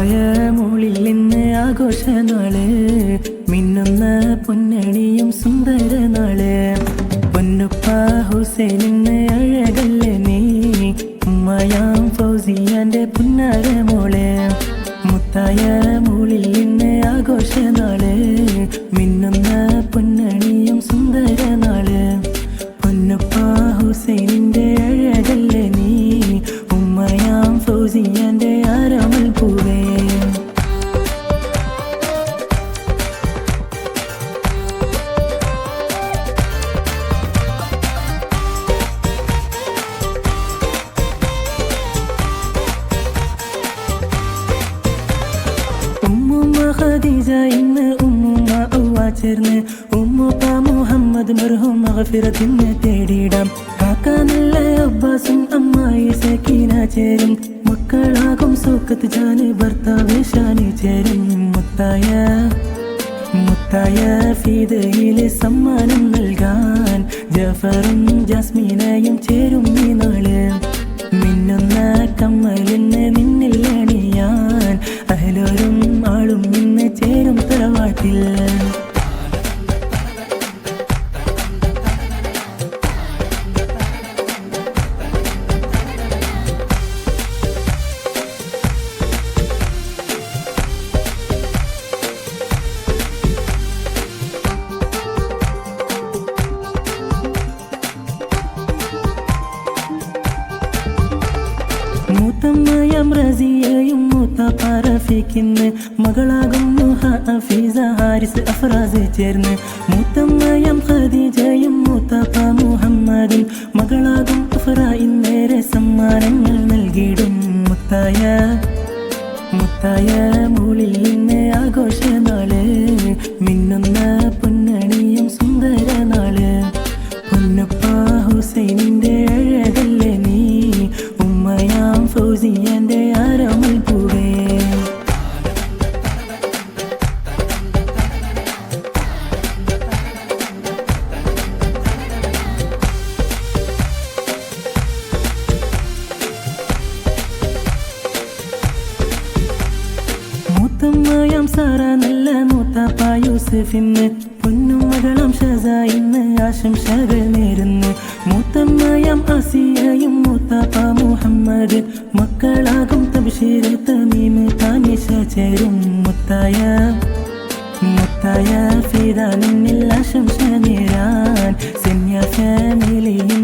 മുത്തായ മോളിൽ നിന്ന് ആഘോഷനാള്, മിന്നുന്ന പൊന്നണിയും സുന്ദര നാള്. പൊന്നുപ്പ ഹുസൈനിന്ന് അഴകല്ല നീ, ഉമ്മയാം ഫൗസിയാന്റെ പുന്നാര മോള്. മുത്തായ മോളിൽ നിന്ന് ആഘോഷനാള്, മിന്നുന്ന പൊന്നണിയും സുന്ദര നാള്. പൊന്നുപ്പ ഹുസൈനിന്റെ അഴകല്ല നീ, ഉമ്മയാം ഫൗസിയാന്റെ ആരമൽ പൂവേ. ഉമ്മുമ്മ ഖദീജ ഇന്ന് ഉമ്മുമ്മ ഔവ ചേർന്ന്, ഉമ്മുപ്പ മുഹമ്മദ് മർഹൂം മഗ്ഫിറത്തിന് തേടിയിടാം. കാക്ക നല്ല അബ്ബാസും അമ്മായി സക്കീന ചേരും, മക്കളാകും സൗക്കത്ത് ജാന് ഭർത്താവ് ഷാന് ചേരും. മുത്തായ ഫീദയിലെ സമ്മാനം നൽകാൻ ജഫറും ജാസ്മീനയും ചേരും ഈ നാള്. മിന്നുന്ന കമ്മലിന്ന് നിന്നിൽ അണിയാൻ അഹ്ലോരും ആളും ഇന്ന് ചേരും തറവാട്ടിൽ. മൂത്തമ്മയം റസിയയും മൂത്താപ്പ റഫീഖിന്ന്, മകളാകും നുഹ ഹഫീസ ഹാരിസ് അഫ്രാസ് ചേർന്ന്. മൂത്തമ്മയം ഖദീജയും മൂത്താപ്പ മുഹമ്മദും, മകളാകും അഫ്ര ഇന്നേറെ സമ്മാനങ്ങൾ നൽകിയിടും. മുത്തായ മോളിൽ ഇന്ന് ആഘോഷനാള്, മിന്നുന്ന പൊന്നണിയും സുന്ദര നാള്. പൊന്നുപ്പ ഹുസൈനിന്റെ അഴകല്ല നീ, ഉമ്മയാം ഫൗസിയാന്റെ ആരമൽ പൂവേ. മൂത്തമ്മയാം സാറ നല്ല മൂത്താപ്പ യൂസഫിന്ന്, പൊന്നും മകളം ഷസ ഇന്ന് ആശംസകൾ നേരുന്നു. മൂത്തമ്മയാം ആസിയയും മൂത്താപ്പ മുഹമ്മദ്, മക്കളാകും തബ്ശീർ തമീം താനിഷ ചേരും. മുത്തായ ഫിദ നിന്നിൽ ആശംസ നേരാൻ, സന്യ ഫാമിലിയും